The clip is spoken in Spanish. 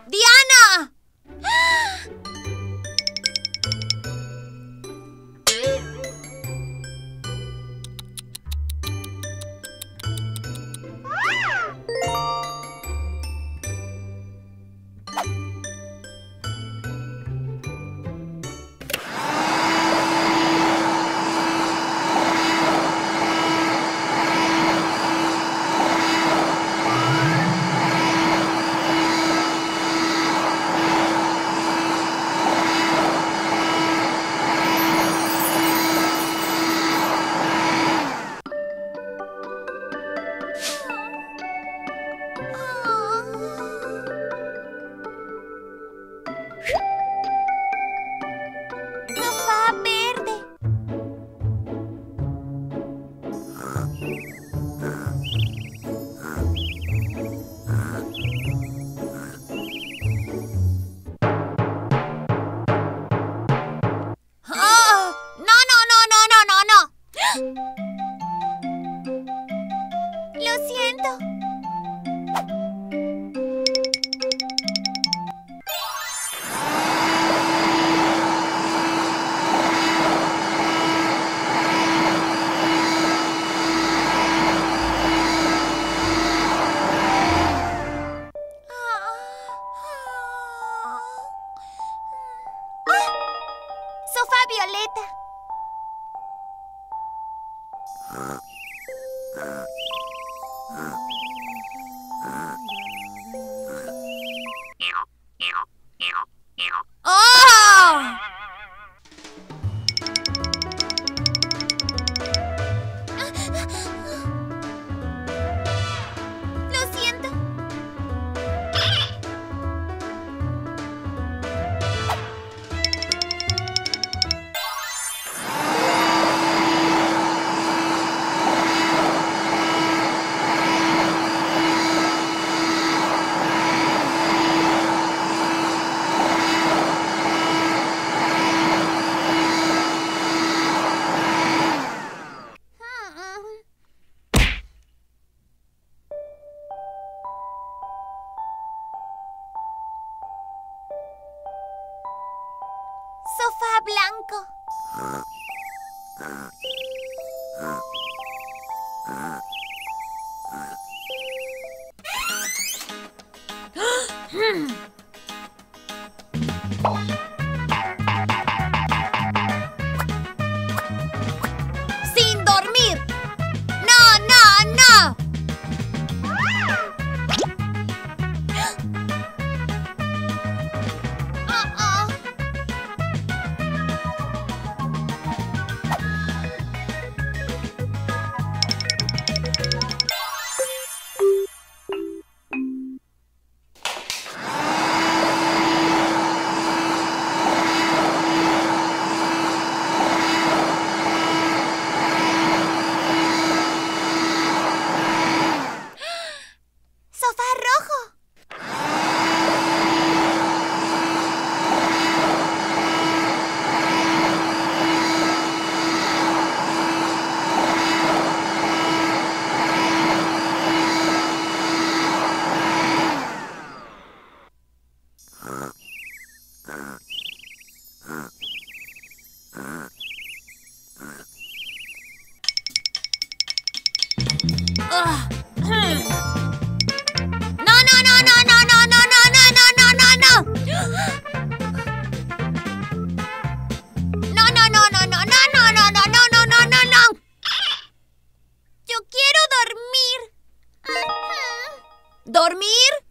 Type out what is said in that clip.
¡Diana! Sofá verde. ¡Oh! ¡No, no, no, no, no, no, no! Lo siento. Sofá violeta. ¡Oh! Lo siento. Sofá blanco. Sin dormir. No, no, no. Sofá rojo. No, no, no, no, no, no, no, no, no, no, no, no, no. No, no, no, no, no, no, no, no, no, no, no, no, no, no. Yo quiero dormir. ¿Dormir?